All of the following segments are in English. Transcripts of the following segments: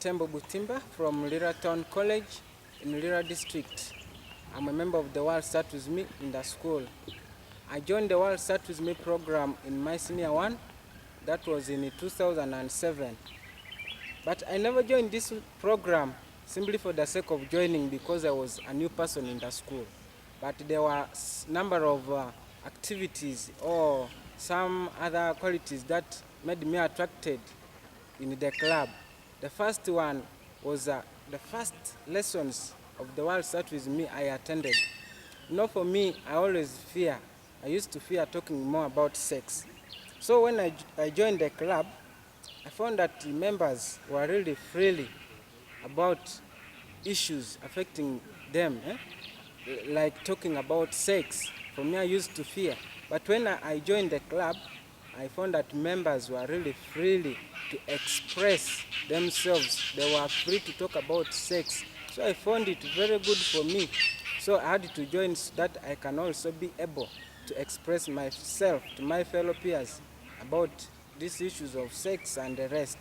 Tembo Butimba from Lira Town College in Lira District. I'm a member of the World Start With Me in the school. I joined the World Start With Me program in my senior one. That was in 2007. But I never joined this program simply for the sake of joining because I was a new person in the school. But there were a number of activities or some other qualities that made me attracted in the club. The first one was the first lessons of the World Start With Me I attended. For me, I used to fear talking more about sex. So when I joined the club, I found that the members were really freely about issues affecting them, like talking about sex. For me, I used to fear. But when I joined the club, I found that members were really freely to express themselves. They were free to talk about sex. So I found it very good for me. So I had to join so that I can also be able to express myself to my fellow peers about these issues of sex and the rest.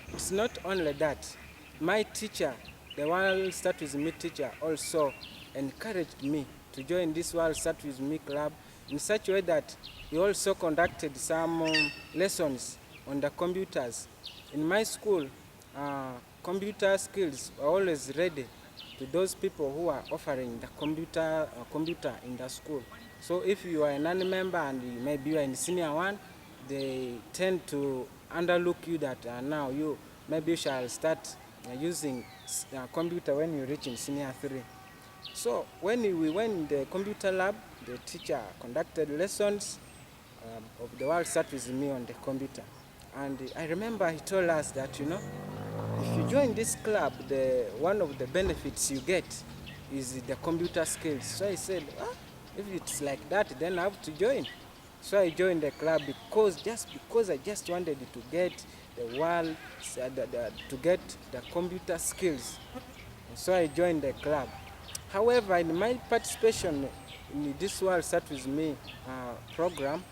It's not only that. My teacher, the World Start With Me teacher, also encouraged me to join this World Start With Me club in such a way that he also conducted some lessons on the computers. In my school, computer skills are always ready to those people who are offering the computer in the school. So if you are a non-member and maybe you are in senior one, they tend to underlook you that now maybe you shall start using computer when you reach in senior 3. So when we went in the computer lab, the teacher conducted lessons of the World Start With Me on the computer. And I remember he told us that, if you join this club, one of the benefits you get is the computer skills. So I said, if it's like that, then I have to join. So I joined the club because I just wanted to get to get the computer skills. So I joined the club. However, in my participation in this World Start With Me program,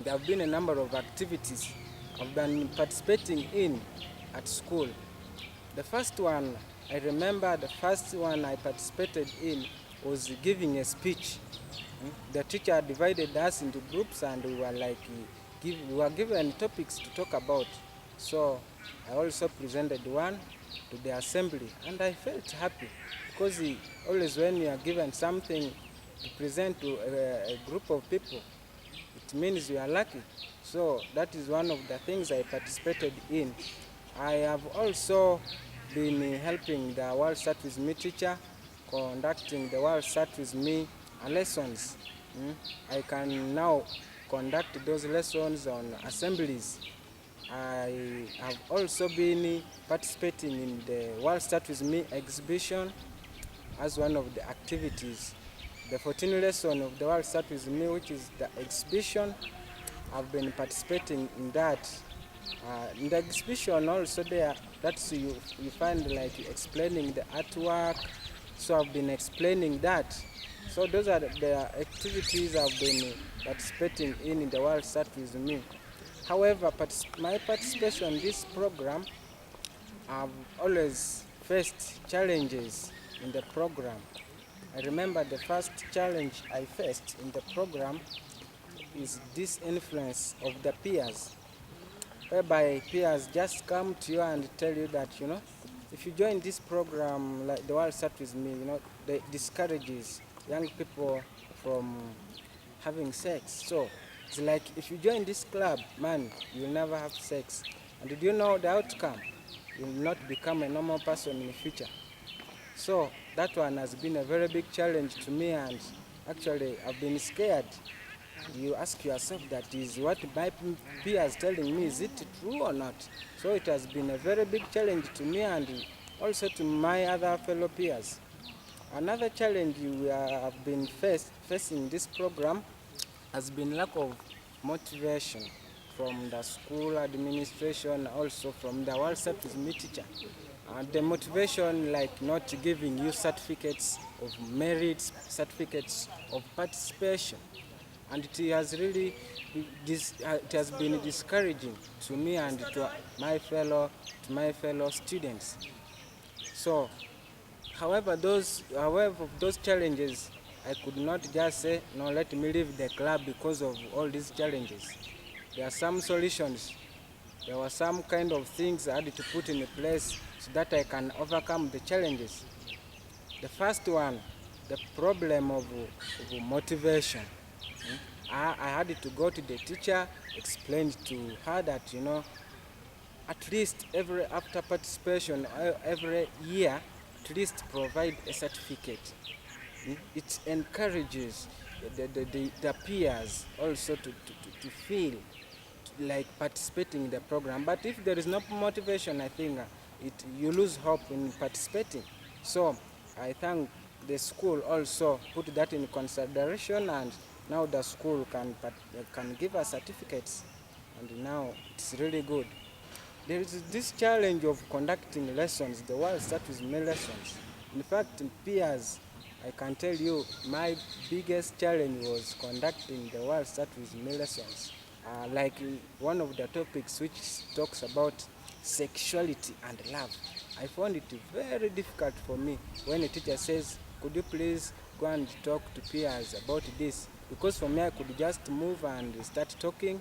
there have been a number of activities I've been participating in at school. The first one, I remember the first one I participated in was giving a speech. The teacher divided us into groups and we were given topics to talk about. So I also presented one to the assembly and I felt happy because always when you are given something to present to a group of people, it means you are lucky. So that is one of the things I participated in. I have also been helping the World Start With Me teacher conducting the World Start With Me lessons. I can now conduct those lessons on assemblies. I have also been participating in the World Start With Me exhibition as one of the activities. The 14th lesson of the World Start With Me, which is the exhibition, I've been participating in that. In the exhibition also there, that's you find like explaining the artwork. So I've been explaining that. So those are the activities I've been participating in the World Start With Me. However, my participation in this program, I've always faced challenges in the program. I remember the first challenge I faced in the program is this influence of the peers, whereby peers just come to you and tell you that, if you join this program like the World Start With Me, they discourages young people from having sex. So it's like if you join this club, man, you'll never have sex. And did you know the outcome? You'll not become a normal person in the future. So that one has been a very big challenge to me, and actually I've been scared. You ask yourself, that is what my peers telling me, is it true or not? So it has been a very big challenge to me and also to my other fellow peers. Another challenge we have been facing this program has been lack of motivation from the school administration, also from the World Start With Me teacher. The motivation, like not giving you certificates of merit, certificates of participation. and it has really it has been discouraging to me and to my fellow students. So, however, those challenges, I could not just say, no, let me leave the club because of all these challenges. There are some solutions. There were some kind of things I had to put in place so that I can overcome the challenges. The first one, the problem of motivation. I had to go to the teacher, explain to her that, at least every after participation, every year, at least provide a certificate. It encourages the peers also to feel like participating in the program. But if there is no motivation, I think you lose hope in participating. So I think the school also put that in consideration, and now the school can give us certificates, and now it's really good. There is this challenge of conducting lessons. The world starts with many lessons. In fact, in peers, I can tell you my biggest challenge was conducting the world start with many lessons. Like one of the topics which talks about sexuality and love. I found it very difficult for me when a teacher says, could you please go and talk to peers about this? Because for me, I could just move and start talking.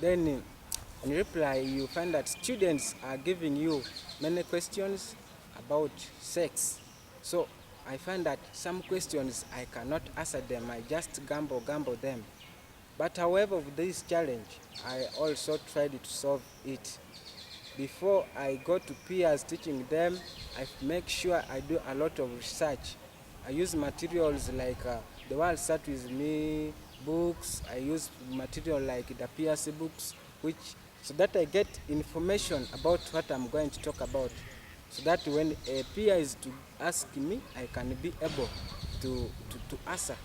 Then in reply, you find that students are giving you many questions about sex. So I find that some questions I cannot answer them. I just gamble them. But however, with this challenge, I also tried to solve it. Before I go to peers teaching them, I make sure I do a lot of research. I use materials like the World Start With Me books. I use material like the PRC books, so that I get information about what I'm going to talk about. So that when a peer is to ask me, I can be able to answer.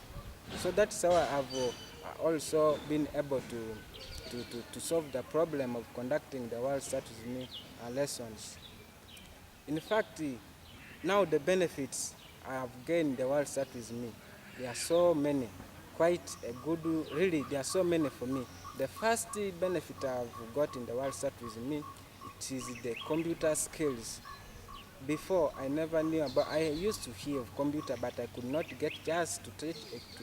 So that's how I have also been able to solve the problem of conducting the World Start With Me lessons. In fact, now the benefits I have gained the World Start With Me, there are so many, quite a good, really there are so many for me. The first benefit I've got in the World Start With Me, it is the computer skills. Before, I never knew about, I used to hear of computer, but I could not get just to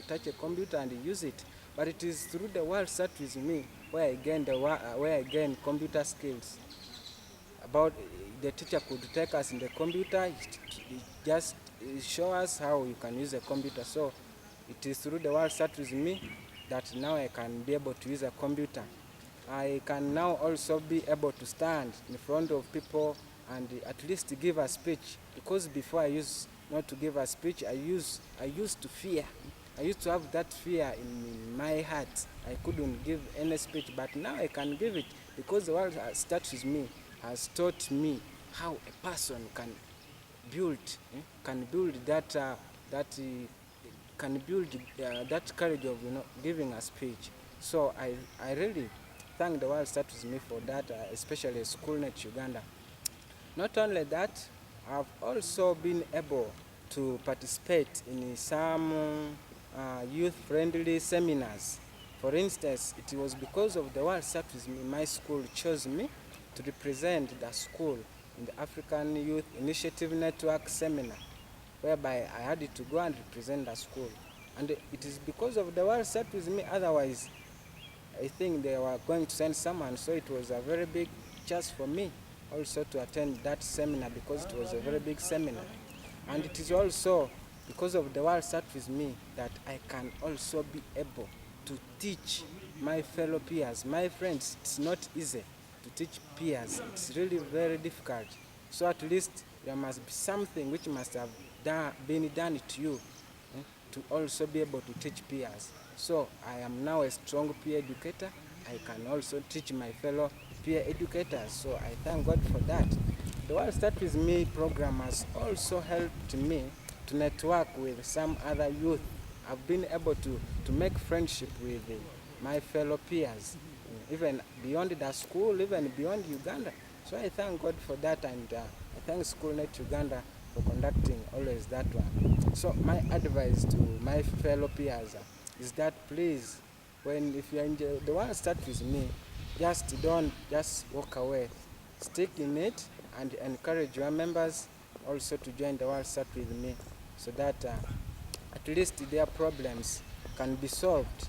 touch a computer and use it. But it is through the World Start With Me where I gained computer skills. About the teacher could take us in the computer, just show us how you can use a computer. So it is through the World Start With Me that now I can be able to use a computer. I can now also be able to stand in front of people and at least give a speech, because before I used not to give a speech, I used to fear. I used to have that fear in my heart. I couldn't give any speech, but now I can give it, because the World Start With Me has taught me how a person can build that courage of giving a speech. So I really thank the World Start With Me for that, especially SchoolNet Uganda. Not only that, I've also been able to participate in some youth-friendly seminars. For instance, it was because of the World Start With Me, my school chose me to represent the school in the African Youth Initiative Network seminar, whereby I had to go and represent the school. And it is because of the World Start With Me, otherwise I think they were going to send someone, so it was a very big chance for me also to attend that seminar, because it was a very big seminar. And it is also because of the World Start With Me that I can also be able to teach my fellow peers, my friends. It's not easy to teach peers. It's really very difficult. So at least there must be something which must have been done to you to also be able to teach peers. So I am now a strong peer educator. I can also teach my fellow peer educators. So I thank God for that. The World Start With Me program has also helped me to network with some other youth. I've been able to make friendship with my fellow peers, even beyond the school, even beyond Uganda. So I thank God for that, and I thank SchoolNet Uganda for conducting always that one. So my advice to my fellow peers is that please if you're in the World Start With Me, just don't just walk away. Stick in it and encourage your members also to join the World Start With Me, so that at least their problems can be solved.